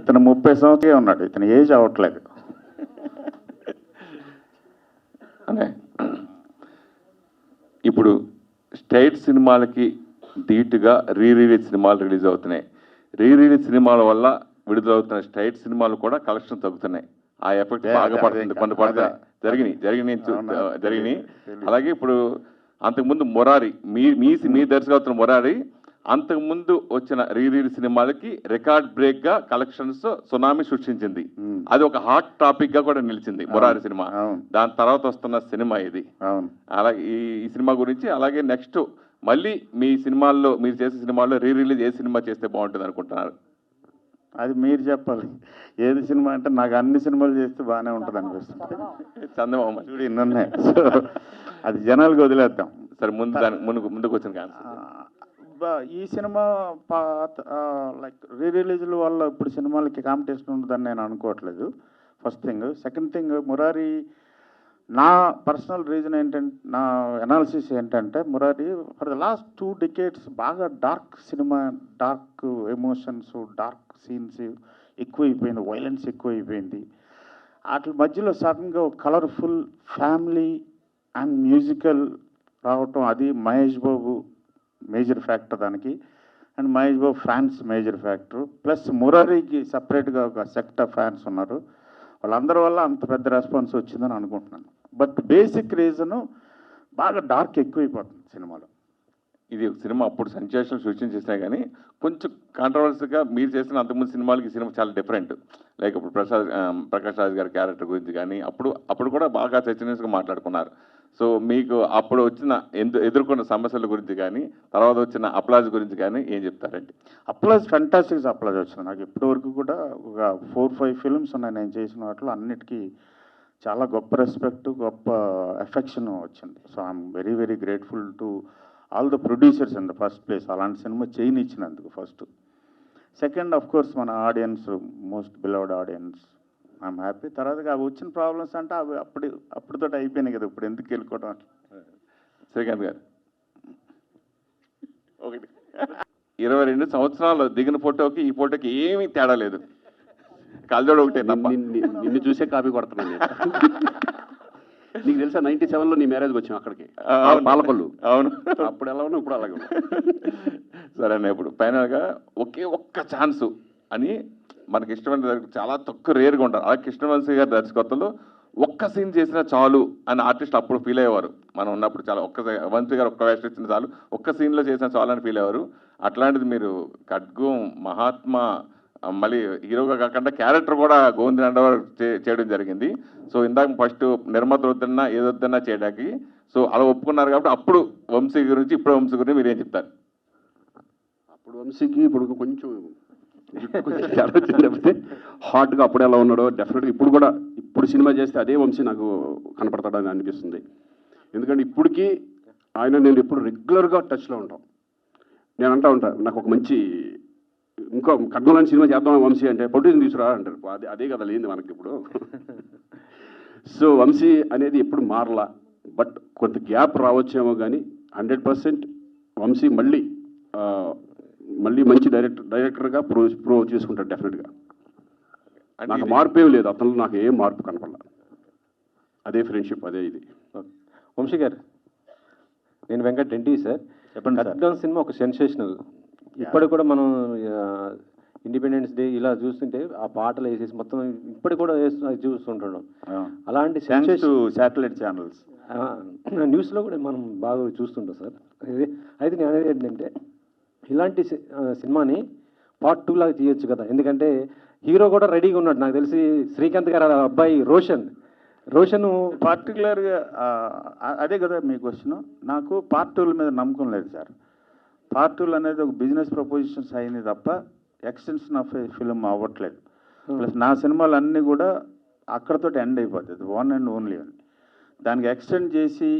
ఇతను 30 సంవత్సరాలే ఉన్నాడు, ఇతను ఏజ్ అవ్వట్లేదు. అనే ఇప్పుడు స్టేట్ సినిమాలకి ధీటుగా రీలీజ్ సినిమాలు రిలీజ్ అవుతున్నాయి. రీలీజ్ సినిమాల వల్ల విడుదలవుతున్న స్టేట్ సినిమాలు కూడా కలెక్షన్ తగ్గుతున్నాయి. ఆ ఎఫెక్ట్ బాగా పడుతుంది, కొన్ని పడతాయి, జరిగినాయి. అలాగే ఇప్పుడు అంతకుముందు మొరారి మీ దర్శకత్వం మొరారి అంతకుముందు వచ్చిన రీలీజ్ సినిమాలకి రికార్డ్ బ్రేక్ గా కలెక్షన్స్ సునామీ సృష్టించింది. అది ఒక హాట్ టాపిక్ గా కూడా నిలిచింది మొరారి సినిమా. దాని తర్వాత వస్తున్న సినిమా ఇది. అలాగే ఈ సినిమా గురించి, అలాగే నెక్స్ట్ మళ్ళీ మీ సినిమాల్లో, మీరు చేసే సినిమాల్లో రీలీజ్ ఏ సినిమా చేస్తే బాగుంటుంది అనుకుంటున్నారు? అది మీరు చెప్పాలి. ఏది సినిమా అంటే నాకు అన్ని సినిమాలు చేస్తే బాగానే ఉంటుంది అనిపిస్తుంది. చందమామ చూడు ఇన్ని ఉన్నాయి, అది జనాలకు వదిలేద్దాం. సరే, ముందుకు వచ్చిన ఈ సినిమా లైక్ రీరిలీజ్ల వల్ల ఇప్పుడు సినిమాలకి కాంపిటీషన్ ఉంటుందని నేను అనుకోవట్లేదు. First thing. Second thing, Murari నా పర్సనల్ రీజన్ ఏంటంటే, నా అనాలిసిస్ ఏంటంటే, Murari for the last 2 decades బాగా dark cinema, dark emotions, dark scenes ఎక్కువైపోయింది, వైలెన్స్ ఎక్కువైపోయింది. వాటి మధ్యలో సడన్గా కలర్ఫుల్ ఫ్యామిలీ అండ్ మ్యూజికల్ రావటం, అది మహేష్ బాబు మేజర్ ఫ్యాక్టర్ దానికి, and Mahesh Babu fans major factor. Plus మురారికి సపరేట్గా ఒక సెక్ట్ ఆఫ్ ఫ్యాన్స్ ఉన్నారు. వాళ్ళందరి వల్ల అంత పెద్ద రెస్పాన్స్ వచ్చిందని అనుకుంటున్నాను. బట్ బేసిక్ రీజను బాగా డార్క్ ఎక్కువైపోతుంది సినిమాలో. ఇది ఒక సినిమా అప్పుడు సెన్సేషన్ సృష్టించేసినా కానీ కొంచెం కాంట్రవర్సీగా మీరు చేసిన అంతకుముందు సినిమాలకి సినిమా చాలా డిఫరెంట్. లైక్ ఇప్పుడు ప్రకాష్ రాజ్ గారి క్యారెక్టర్ గురించి కానీ అప్పుడు కూడా బాగా చర్చనీయంగా మాట్లాడుకున్నారు. సో మీకు అప్పుడు వచ్చిన ఎదుర్కొన్న సమస్యల గురించి కానీ, తర్వాత వచ్చిన అప్లాజ్ గురించి కానీ ఏం చెప్తారండి? అప్లాజ్ ఫెంటాస్టిక్ అప్లాజ్ వచ్చింది. నాకు ఇప్పటివరకు కూడా ఒక 4-5 ఫిల్మ్స్ ఉన్నాయి నేను చేసిన వాటిలో, అన్నిటికీ చాలా గొప్ప రెస్పెక్ట్, గొప్ప ఎఫెక్షన్ వచ్చింది. So I'm very very grateful to all the producers in the first place, అలాంటి సినిమా చేయనిచ్చినందుకు ఫస్ట్. సెకండ్, ఆఫ్ కోర్స్ మన audience, most beloved audience, I'm happy. తర్వాత అవి వచ్చిన ప్రాబ్లమ్స్ అంటే అవి అప్పటితో అయిపోయినాయి కదా, ఇప్పుడు ఎందుకు వెళ్ళుకోవడం అట్లా. శ్రీకాంత్ గారు, ఒకటి 22 సంవత్సరాలు దిగిన ఫోటోకి ఈ ఫోటోకి ఏమీ తేడా లేదు, కలజోడు ఒకటే తప్ప. నిన్ను చూసే కాపీ కొడుతున్నాను. నీకు తెలుసా 97లో నీ మ్యారేజ్కి వచ్చాం అక్కడికి, పాలకొల్లు. అవును, అప్పుడు ఎలా ఉన్నా ఇప్పుడు అలాగే ఉన్నా. సరే, ఇప్పుడు ఫైనల్గా ఒక్క ఛాన్సు అని మనకి ఇష్టమైన చాలా తక్కువ రేర్గా ఉంటారు. అలాగే కృష్ణవంశీ గారి దర్శకత్వంలో ఒక్క సీన్ చేసినా చాలు అని ఆర్టిస్ట్ అప్పుడు ఫీల్ అయ్యేవారు. మనం ఉన్నప్పుడు చాలా వంశీ గారు ఒక్క వేషం ఇచ్చిన చాలు, ఒక్క సీన్లో చేసినా చాలు అని ఫీల్ అయ్యేవారు. అట్లాంటిది మీరు ఖడ్గం, మహాత్మా, మళ్ళీ హీరోగా కాకుండా క్యారెక్టర్ కూడా గోవింద్ నండవర్ చేయడం జరిగింది. సో ఇందాక ఫస్ట్ నిర్మాత వద్దన్నా ఏదొద్దన్నా చేయడానికి, సో అలా ఒప్పుకున్నారు కాబట్టి అప్పుడు వంశీ గురించి, ఇప్పుడు వంశీ గురించి మీరు ఏం చెప్తారు? అప్పుడు వంశీకి ఇప్పుడు కొంచెం తేడా, హాట్గా అప్పుడు ఎలా ఉన్నాడో డెఫినెట్గా ఇప్పుడు సినిమా చేస్తే అదే వంశీ నాకు కనపడతాడని అనిపిస్తుంది. ఎందుకంటే ఇప్పటికీ నేను ఎప్పుడు రెగ్యులర్గా టచ్లో ఉంటాం. నేను అంటా నాకు ఒక మంచి ఇంకో ఖడ్గంలాంటి సినిమా చేద్దాం వంశీ అంటే, ప్రొడ్యూసర్ తీసుకురా అంటారు. అదే కదా లేని మనకి ఇప్పుడు. సో వంశీ అనేది ఎప్పుడు మారలా, బట్ కొంత గ్యాప్ రావచ్చేమో కానీ 100% వంశీ మళ్ళీ మంచి డైరెక్టర్గా ప్రూవ్ చేసుకుంటాడు డెఫినెట్గా. నాకు మార్పు ఏమి లేదు అతను, నాకు ఏం మార్పు కనపడలా, అదే ఫ్రెండ్షిప్, అదే ఇది. వంశీ గారు, నేను వెంకట్ రెడ్డి సార్. చెప్పండి. ఖడ్గం సినిమా ఒక సెన్సేషనల్. ఇప్పటికి కూడా మనం ఇండిపెండెన్స్ డే ఇలా చూస్తుంటే ఆ పాటలు వేసేసి మొత్తం ఇప్పటికి కూడా చూస్తుంటాం. అలాంటి శాటిలైట్ ఛానల్స్, న్యూస్లో కూడా మనం బాగా చూస్తుంటాం సార్. అయితే నేను అనేది ఏంటంటే, ఇలాంటి సినిమాని పార్ట్ 2 లాగా తీయొచ్చు కదా, ఎందుకంటే హీరో కూడా రెడీగా ఉన్నాడు. నాకు తెలిసి శ్రీకాంత్ గారు అబ్బాయి రోషన్ పర్టికులర్గా అదే కదా మీ క్వశ్చన్. నాకు పార్ట్ 2 మీద నమ్మకం లేదు సార్. పార్ట్ 2 అనేది ఒక బిజినెస్ ప్రపోజిషన్స్ అయింది తప్ప ఎక్స్టెన్షన్ ఆఫ్ ఫిల్మ్ అవ్వట్లేదు. ప్లస్ నా సినిమాలు అన్నీ కూడా అక్కడతో ఎండ్ అయిపోతుంది, వన్ అండ్ ఓన్లీ అని. దానికి ఎక్స్టెండ్ చేసి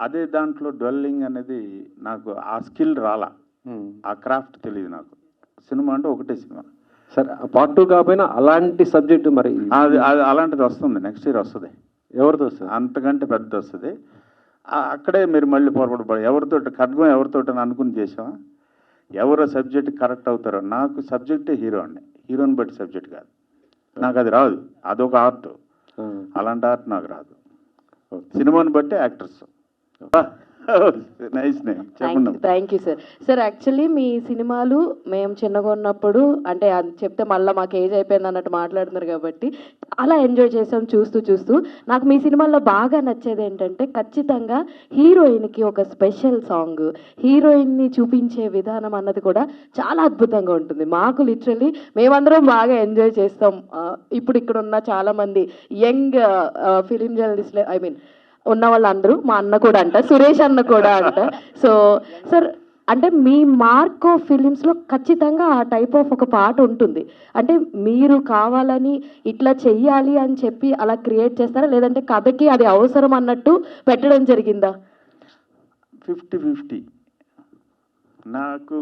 అదే దాంట్లో డ్వెల్లింగ్ అనేది నాకు ఆ స్కిల్ రాలా, ఆ క్రాఫ్ట్ తెలియదు నాకు. సినిమా అంటే ఒకటే సినిమా సార్. పార్ట్ 2 కాకపోయినా అలాంటి సబ్జెక్టు మరి అలాంటిది వస్తుంది, నెక్స్ట్ ఇయర్ వస్తుంది. ఎవరితో వస్తుంది? అంతకంటే పెద్ద వస్తుంది. అక్కడే మీరు మళ్ళీ పొరపాటు ఎవరితో ఖడ్గం ఎవరితో అనుకుని చేసామా? ఎవరో సబ్జెక్ట్ కరెక్ట్ అవుతారో, నాకు సబ్జెక్టే హీరో అండి, హీరోని బట్టి సబ్జెక్ట్ కాదు. నాకు అది రాదు, అదొక ఆర్ట్. అలాంటి ఆర్ట్ నాకు రాదు. సినిమాని బట్టి యాక్టర్స్. నైస్ నేమ్, చెప్పండి. Thank you sir. Sir actually మీ సినిమాలు మేము చిన్నగా ఉన్నప్పుడు, అంటే అది చెప్తే మళ్ళీ మాకు ఏజ్ అయిపోయింది అన్నట్టు మాట్లాడుతున్నారు కాబట్టి చాలా ఎంజాయ్ చేసాం చూస్తూ. నాకు మీ సినిమాల్లో బాగా నచ్చేది ఏంటంటే ఖచ్చితంగా హీరోయిన్కి ఒక స్పెషల్ సాంగ్, హీరోయిన్ని చూపించే విధానం అన్నది కూడా చాలా అద్భుతంగా ఉంటుంది. మాకు లిటరల్లీ మేమందరం బాగా ఎంజాయ్ చేస్తాం. ఇప్పుడు ఇక్కడ ఉన్న చాలామంది యంగ్ ఫిలిం జర్నలిస్టులు, ఐ మీన్ ఉన్న వాళ్ళందరూ, మా అన్న కూడా అంట, సురేష్ అన్న కూడా అంట. సో సార్, అంటే మీ మార్కో ఫిలిమ్స్లో ఖచ్చితంగా ఆ టైప్ ఆఫ్ ఒక పాట ఉంటుంది. అంటే మీరు కావాలని ఇట్లా చెయ్యాలి అని చెప్పి అలా క్రియేట్ చేస్తారా, లేదంటే కథకి అది అవసరం అన్నట్టు పెట్టడం జరిగిందా? 50-50. నాకు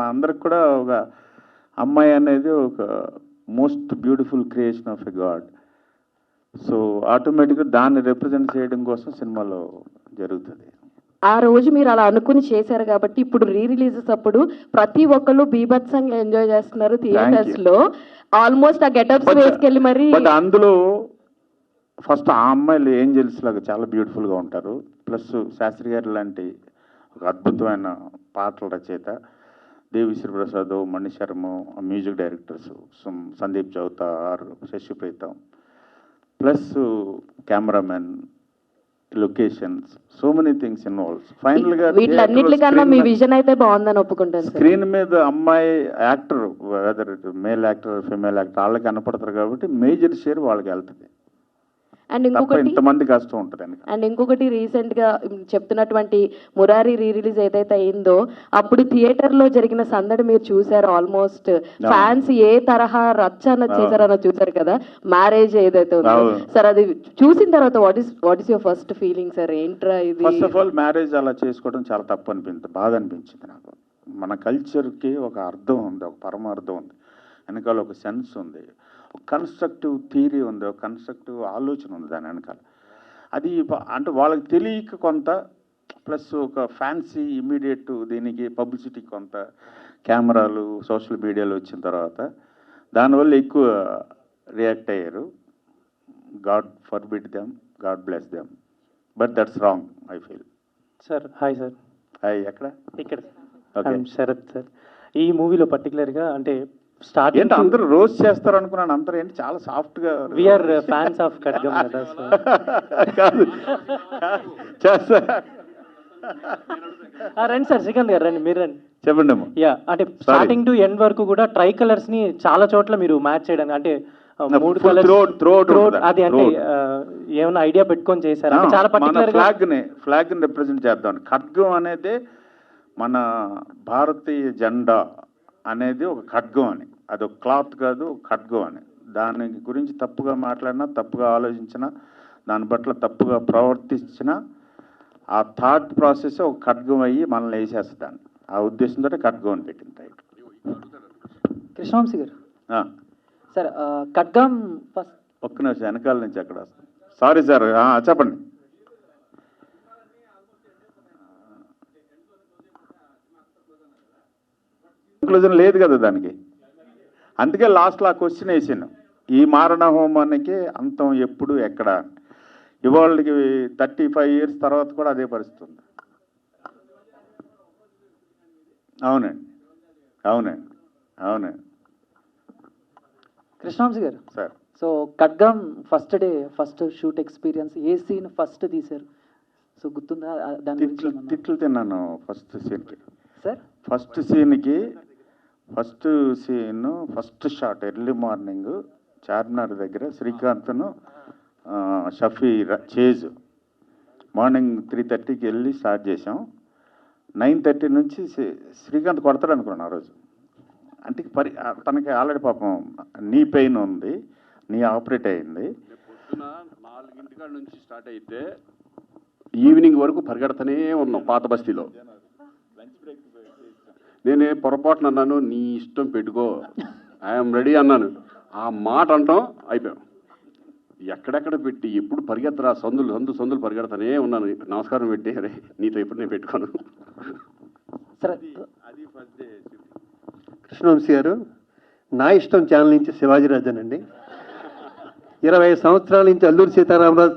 అందరికి కూడా ఒక అమ్మాయి అనేది ఒక most beautiful creation of a God. So ఆటోమేటిక్గా దాన్ని రిప్రజెంట్ చేయడం కోసం సినిమాలో జరుగుతుంది. ఆ రోజు మీరు అలా అనుకుని చేశారు కాబట్టి ఇప్పుడు రిలీజెస్ అప్పుడు ప్రతి ఒక్కళ్ళు బీభత్సంగా ఎంజాయ్ చేస్తున్నారు థియేటర్స్ లో. ఆల్మోస్ట్ ఆ గెటప్స్ వేసుకెళ్ళి మరి. బట్ అందులో ఫస్ట్ ఆ అమ్మాయిలు ఏంజల్స్ లాగా చాలా బ్యూటిఫుల్గా ఉంటారు. ప్లస్ శాస్త్రి గారు లాంటి ఒక అద్భుతమైన పాటల రచయిత, Devi Sri Prasad, Mani Sharma, music directors Sandeep Chowta, Shashi Pritam, plus cameraman, locations, so many things involves. Final గా వీటన్నిటికన్నా మీ విజన్ అయితే బాగుందని ఒప్పుకుంటాను. స్క్రీన్ మీద అమ్మాయి actor, weather male actor female actor, వాళ్ళకి కనపడతారు కాబట్టి మేజర్ షేర్ వాళ్ళకి వెళ్తుంది. అండ్ ఇంతమంది కష్టం ఉంటుంది. ఇంకొకటి రీసెంట్ గా చెప్తున్నటువంటి మురారి రిలీజ్ ఏదైతే అయిందో అప్పుడు థియేటర్ లో జరిగిన సందడి మీరు చూసారు. ఆల్మోస్ట్ ఫ్యాన్స్ ఏ తరహా రచ్చ అన్నది చేశారన్నది చూసారు కదా, మ్యారేజ్ ఏదైతే ఉందో సార్. అది చూసిన తర్వాత what is your first feeling sir? ఏంట్రా ఇది? ఫస్ట్ ఆఫ్ ఆల్ మ్యారేజ్ అలా చేసుకోవడం చాలా తప్పు అనిపించింది, బాధ అనిపించింది నాకు. మన కల్చర్కి ఒక అర్థం ఉంది, ఒక పరమార్థం ఉంది, వెనకాల ఒక సెన్స్ ఉంది, ఒక కన్స్ట్రక్టివ్ థియరీ ఉంది, ఒక కన్స్ట్రక్టివ్ ఆలోచన ఉంది దాని వెనకాల. అది అంటే వాళ్ళకి తెలియక కొంత, ప్లస్ ఒక ఫ్యాన్సీ ఇమీడియట్ దీనికి పబ్లిసిటీ కొంత, కెమెరాలు సోషల్ మీడియాలో వచ్చిన తర్వాత దానివల్ల ఎక్కువ రియాక్ట్ అయ్యారు. God forbid them, God bless them, but that's wrong I feel. Sir hi sir. Hi, ఎక్కడ? ఇక్కడ ఓకే. శరత్ సార్, ఈ మూవీలో పర్టికులర్గా అంటే స్టార్టింగ్ ఏంటి అందరూ రోజ్ చేస్తారు అనుకున్నాను, అందరూ ఏంటి చాలా సాఫ్ట్ గా. వీఆర్ ఫ్యాన్స్ ఆఫ్ ఖడ్గం కదా సార్. కాదు చేస్తా. రండి సార్, శ్రీకాంత్ గారు రండి, మీరు రండి. చెప్పండి అమ్మా. యా, అంటే స్టార్టింగ్ టు ఎండ్ వరకు కూడా ట్రై కలర్స్ ని చాలా చోట్ల మీరు మ్యాచ్ చేయడానికి, అంటే మూడు కలర్స్ అది, అంటే ఏమైనా ఐడియా పెట్టుకొని చేశారు? అంటే చాలా పర్టికులర్ ఫ్లాగ్ ని రిప్రజెంట్ చేద్దాం. ఖడ్గం అనేది మన భారతీయ జెండా అనేది ఒక ఖడ్గం అని, అది ఒక క్లాత్ కాదు, ఒక ఖడ్గం అని. దాని గురించి తప్పుగా మాట్లాడినా, తప్పుగా ఆలోచించినా, దాని పట్ల తప్పుగా ప్రవర్తించినా ఆ థాట్ ప్రాసెస్ ఒక ఖడ్గం అయ్యి మనల్ని వేసేస్తాను. ఆ ఉద్దేశంతో ఖడ్గం అని పెట్టింది. రైట్. కృష్ణవంశీ గారు సార్, ఖడ్గం ఫస్ట్ ఒక్క నిమిషం, వెనకాల నుంచి అక్కడ వస్తాను. సారీ సార్, చెప్పండి. కంక్లూజన్ లేదు కదా దానికి, అందుకే లాస్ట్లో ఆ క్వశ్చన్ వేసాను, ఈ మారణ హోమానికి అంతం ఎప్పుడు ఎక్కడ. ఇవాళకి 35 years తర్వాత కూడా అదే పరిస్థితి ఉంది. అవునండి, అవునండి, అవునండి. కృష్ణవంశీ గారు sir, so Khadgam first day, first shoot experience, ఏ సీన్ ఫస్ట్ తీశారు? సో గుర్తుందా దాని గురించి? తిట్లు తిన్నాను ఫస్ట్ సీన్కి. సార్ ఫస్ట్ సీన్కి first shot early morning Charminar దగ్గర శ్రీకాంత్ను షఫీ చేజ్ మార్నింగ్ 3:30కి వెళ్ళి స్టార్ట్ చేసాం. 9:30 నుంచి శ్రీకాంత్ కొడతాడు అనుకున్నాను ఆ రోజు. అంటే తనకి ఆల్రెడీ పాపం నీ పెయిన్ ఉంది, నీ ఆపరేట్ అయింది. పొద్దున 4 నుంచి స్టార్ట్ అయితే ఈవినింగ్ వరకు పరిగెడతానే ఉన్నాం పాత బస్తీలో. నేనే పొరపాటున అన్నాను, నీ ఇష్టం పెట్టుకో, ఐఎమ్ రెడీ అన్నాను. ఆ మాట అంటాం అయిపోయాం. ఎక్కడెక్కడ పెట్టి ఎప్పుడు పరిగెత్తరా, సందులు పరిగెడతానే ఉన్నాను. నమస్కారం పెట్టి, అరే నీతో ఎప్పుడు నేను పెట్టుకోను. సరే, అది ఫస్ట్ డే. కృష్ణవంశీ గారు, నా ఇష్టం ఛానల్ నుంచి శివాజీరాజన్ అండి. 20 సంవత్సరాల నుంచి అల్లూరి సీతారామరాజు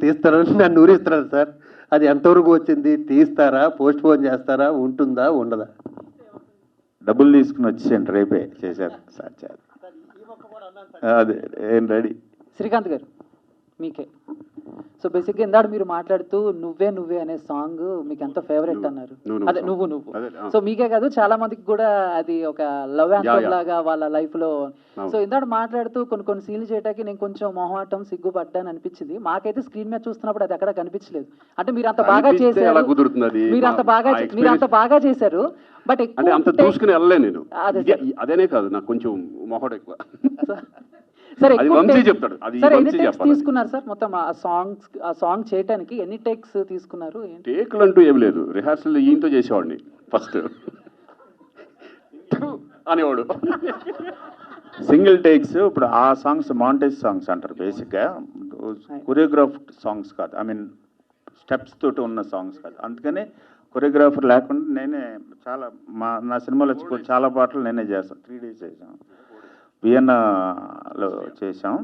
తీస్తారని నన్ను ఊరిస్తున్నారు సార్. అది ఎంతవరకు వచ్చింది? తీస్తారా, పోస్ట్ పోన్ చేస్తారా, ఉంటుందా, ఉండదా? డబ్బులు తీసుకుని వచ్చేయండి, రేపే చేశారు సార్. అదే ఏం రెడీ. శ్రీకాంత్ గారు మీకే. సో బేసిక్గా ఇందాక మీరు మాట్లాడుతూ నువ్వే నువ్వే అనే సాంగ్ మీకు ఎంతో ఫేవరెట్ అన్నారు. అదే నువ్వు నువ్వు. సో మీకే కాదు చాలా మందికి కూడా అది ఒక లవ్ యాంథమ్ లాగా వాళ్ళ లైఫ్ లో. సో ఇందాక మాట్లాడుతూ కొన్ని సీన్లు చేయడానికి నేను కొంచెం మొహమాటం సిగ్గుపడ్డాను అనిపించింది. మాకైతే స్క్రీన్ మీద చూస్తున్నప్పుడు అది ఎక్కడ కనిపించలేదు. అంటే మీరు అంత బాగా చేశారు, మీరు అంత బాగా చేశారు. బట్ అంత చూసుకుని వెళ్ళలే నేను. అదేనే కాదు, నాకు కొంచెం మొహం ఎక్కువ. సరే చెప్తాడు. ఎన్ని టేక్స్ తీసుకున్నారు సార్ మొత్తం ఆ సాంగ్ చేయడానికి? ఎన్ని టేక్స్ తీసుకున్నారు? టేక్లు అంటూ ఏం లేదు. రిహార్సల్ ఈయంతో చేసేవాడిని ఫస్ట్ అనేవాడు. Single takes. ఇప్పుడు ఆ సాంగ్స్ మాంటేజ్ సాంగ్స్ అంటారు బేసిక్గా, కొరియోగ్రాఫ్డ్ సాంగ్స్ కాదు. ఐ మీన్ స్టెప్స్ తోటి ఉన్న సాంగ్స్ కాదు. అందుకని కొరియోగ్రాఫర్ లేకుండా నేనే చాలా నా సినిమాలో చాలా పాటలు నేనే చేస్తాను. 3 days చేసాం, వియన్నాలో చేసాం.